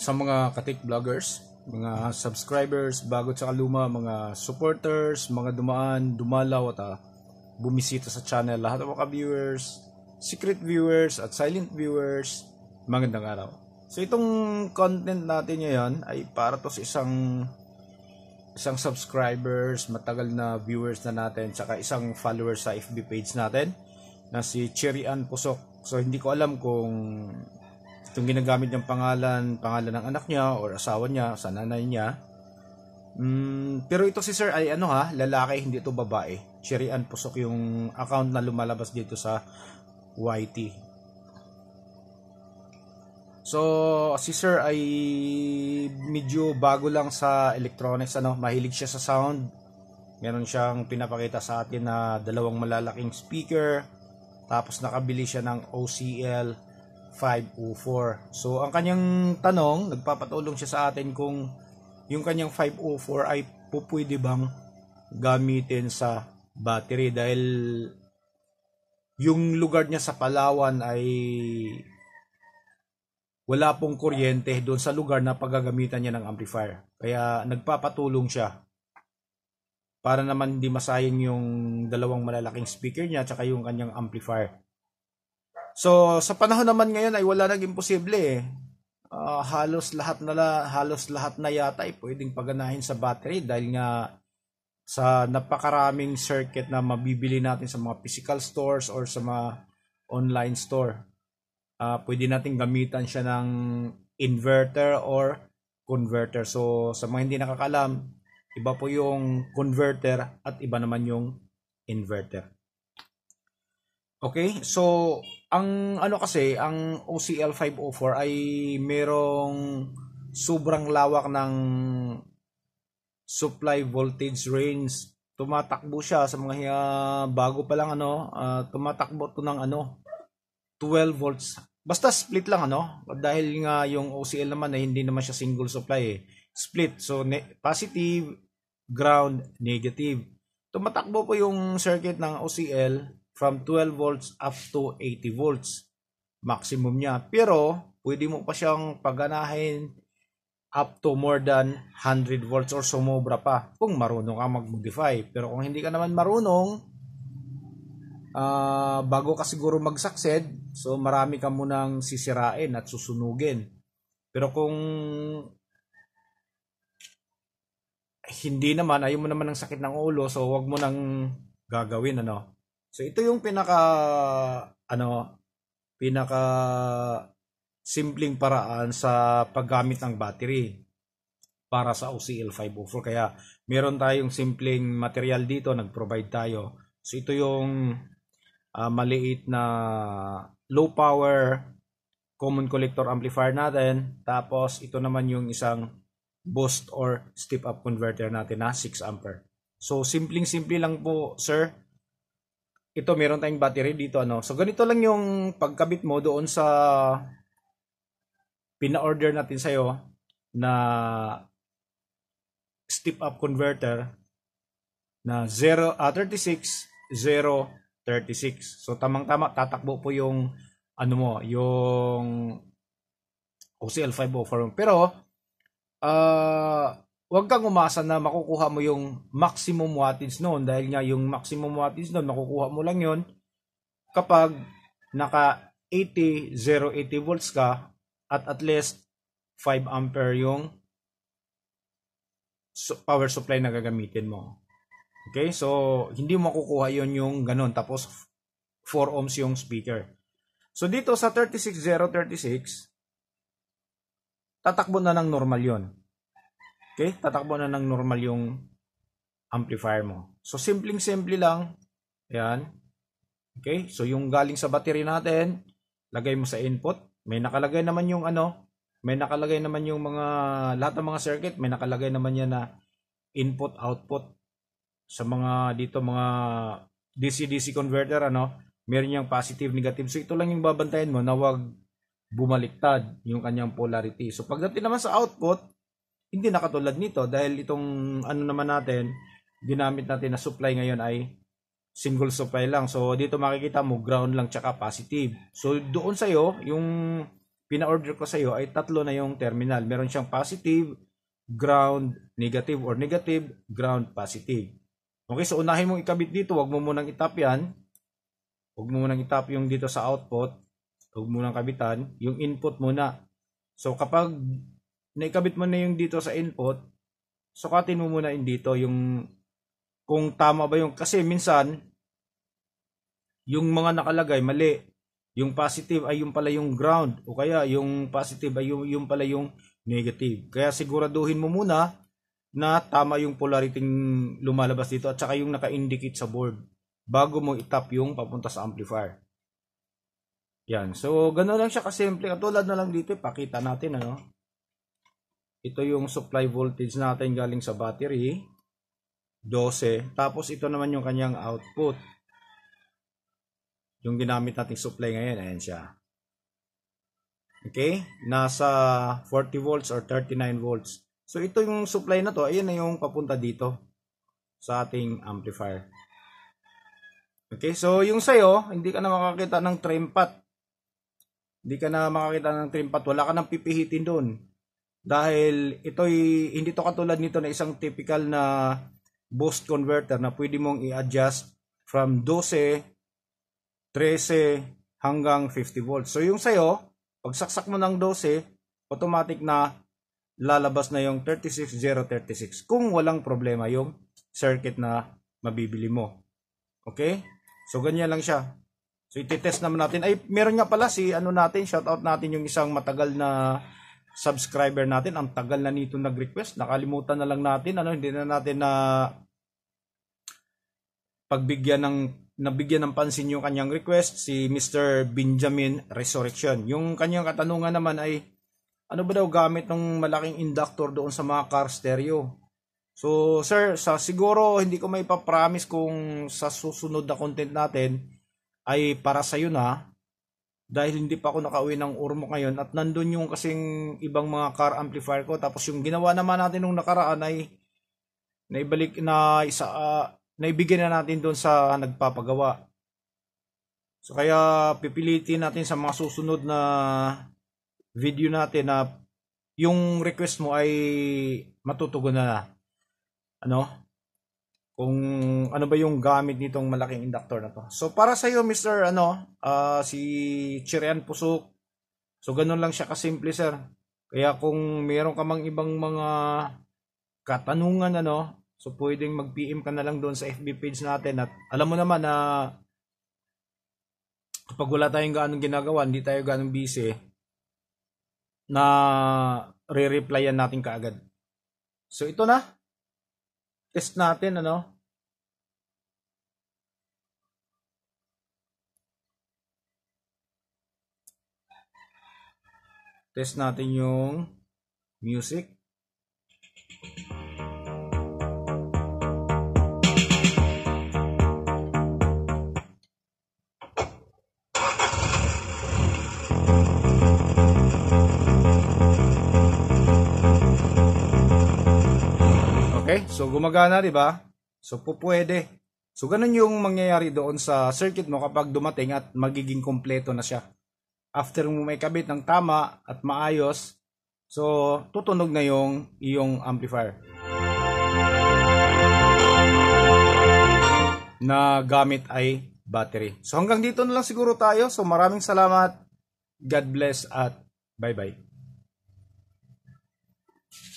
sa mga katik vloggers, mga subscribers, bago sa kaluma, mga supporters, mga dumaan, dumalaw at bumisita sa channel, lahat ng mga viewers, secret viewers at silent viewers, magandang araw. So itong content natin ngayon ay para to sa isang subscribers, matagal na viewers na natin, saka isang followers sa FB page natin na si Cherry Ann Pusok. So hindi ko alam kung itong ginagamit niyang pangalan ng anak niya or asawa niya, sa nanay niya. Pero ito si Sir ay lalaki, hindi ito babae. Cherry Ann Pusok yung account na lumalabas dito sa YT. So si Sir ay medyo bago lang sa electronics, mahilig siya sa sound. Meron siyang pinapakita sa atin na dalawang malalaking speaker, tapos nakabili siya ng OCL 504. So ang kanyang tanong, nagpapatulong siya sa atin kung yung kanyang 504 ay pwede bang gamitin sa battery, dahil yung lugar niya sa Palawan ay wala pong kuryente doon sa lugar na paggagamitan niya ng amplifier. Kaya nagpapatulong siya para naman hindi masayang yung dalawang malalaking speaker niya at yung kanyang amplifier. So sa panahon naman ngayon ay wala nang imposible eh. Halos lahat na yata ay pwedeng paganahin sa battery, dahil nga sa napakaraming circuit na mabibili natin sa mga physical stores or sa mga online store. Pwede natin gamitan siya ng inverter or converter. So sa mga hindi nakakalam, iba po yung converter at iba naman yung inverter. Okay, so ang ang OCL 504 ay merong sobrang lawak ng supply voltage range. Tumatakbo siya sa mga bago pa lang tumatakbo to ng 12 volts. Basta split lang dahil nga yung OCL naman ay hindi naman siya single supply split. So positive, ground, negative. Tumatakbo po yung circuit ng OCL from 12 volts up to 80 volts. Maximum niya. Pero pwede mo pa siyang paganahin up to more than 100 volts or sumobra pa kung marunong ka mag-modify. Pero kung hindi ka naman marunong, bago ka siguro mag-succeed, so marami ka munang sisirain at susunugin. Pero kung hindi naman, ayaw mo naman ng sakit ng ulo, so wag mo nang gagawin So ito yung pinaka simpleng paraan sa paggamit ng battery para sa OCL 504. Kaya meron tayong simpleng material dito, nag-provide tayo. So ito yung maliit na low power common collector amplifier natin. Tapos ito naman yung isang boost or step up converter natin na 6 ampere. So simpleng-simple lang po, sir. Ito meron tayong battery dito So ganito lang yung pagkabit mo doon sa pina-order natin sa iyo na step up converter na 36036. So tamang-tama tatakbo po yung yung OCL 504. Pero huwag kang umasa na makukuha mo yung maximum wattage noon, dahil nga yung maximum wattage noon makukuha mo lang yon kapag naka 80 volts ka at least 5 ampere yung power supply na gagamitin mo. Okay, so hindi mo makukuha yon yung ganun, tapos 4 ohms yung speaker. So dito sa 36036 tatakbo na ng normal yon. Okay, tatakbo na ng normal yung amplifier mo. So simpleng-simple lang. Ayan. Okay, so yung galing sa battery natin, lagay mo sa input. May nakalagay naman yung may nakalagay naman yung mga lahat ng mga circuit, may nakalagay naman yan na input output. Sa mga dito mga DC-DC converter meron yung positive negative. So ito lang yung babantayan mo na wag bumaliktad yung kanyang polarity. So pagdating naman sa output, hindi na katulad nito, dahil itong naman natin, ginamit natin na supply ngayon ay single supply lang. So dito makikita mo ground lang tsaka positive. So doon sa iyo, yung pina-order ko sa iyo ay tatlo na yung terminal. Meron siyang positive, ground, negative, or negative, ground, positive. Okay, so unahin mong ikabit dito. Huwag mo munang itap yan. Huwag mo munang itap yung dito sa output. Huwag mo munang kabitan. Yung input muna. So kapag naikabit mo na yung dito sa input, sukatin mo muna yung dito. Yung kung tama ba yung, kasi minsan yung mga nakalagay mali. Yung positive ay yung pala yung ground, o kaya yung positive ay yung pala yung negative. Kaya siguraduhin mo muna na tama yung polarity lumalabas dito at saka yung naka-indicate sa board bago mo itap yung papunta sa amplifier. Yan. So, gano'n lang siya kasimple. Katulad na lang dito, pakita natin, ano. Ito yung supply voltage natin galing sa battery, 12. Tapos, ito naman yung kanyang output. Yung ginamit nating supply ngayon, ayan siya. Okay? Nasa 40 volts or 39 volts. So, ito yung supply na to, ayan na yung papunta dito sa ating amplifier. Okay? So, yung sayo, hindi ka na makakita ng trim pot. Hindi ka na makakita ng trim pot. Wala ka nang pipihitin doon. Dahil ito'y, hindi to katulad nito na isang typical na boost converter na pwede mong i-adjust from 12, 13 hanggang 50 volts. So yung sayo, pag saksak mo ng 12, automatic na lalabas na yung 36036 kung walang problema yung circuit na mabibili mo. Okay? So ganyan lang siya. So iti-test naman natin. Ay, meron nga pala si ano natin, shoutout natin yung isang matagal na subscriber natin. Ang tagal na nito nag-request. Nakalimutan na lang natin, ano, hindi na natin na nabigyan ng pansin yung kanyang request, si Mr. Benjamin Resurrection. Yung kanyang katanungan naman ay, ano ba daw gamit ng malaking inductor doon sa mga car stereo? So, sir, siguro hindi ko may pa-promise kung sa susunod na content natin ay para sa'yo na, dahil hindi pa ako nakauwi ng Ormoc ngayon at nandun yung kasing ibang mga car amplifier ko. Tapos yung ginawa naman natin nung nakaraan ay naibalik na naibigyan na natin doon sa nagpapagawa. So kaya pipilitin natin sa mga susunod na video natin na yung request mo ay matutugunan na. Ano? Kung ano ba yung gamit nitong malaking inductor na to. So para sa iyo Mr. Si Chirian Pusok. So ganun lang siya kasimple, sir. Kaya kung meron ka mang ibang mga katanungan, so pwedeng mag-PM ka na lang doon sa FB page natin. At alam mo naman na kapag wala tayong gaanong ginagawa, hindi tayo gaanong busy, na re-replyan natin kaagad. So ito na. Test natin, Test natin yung music. Okay, so gumagana, di ba? So pupwede. So ganun yung mangyayari doon sa circuit mo kapag dumating at magiging kompleto na siya. After mo may kabit ng tama at maayos, so tutunog na yung iyong amplifier na gamit ay battery. So hanggang dito na lang siguro tayo. So maraming salamat. God bless at bye-bye.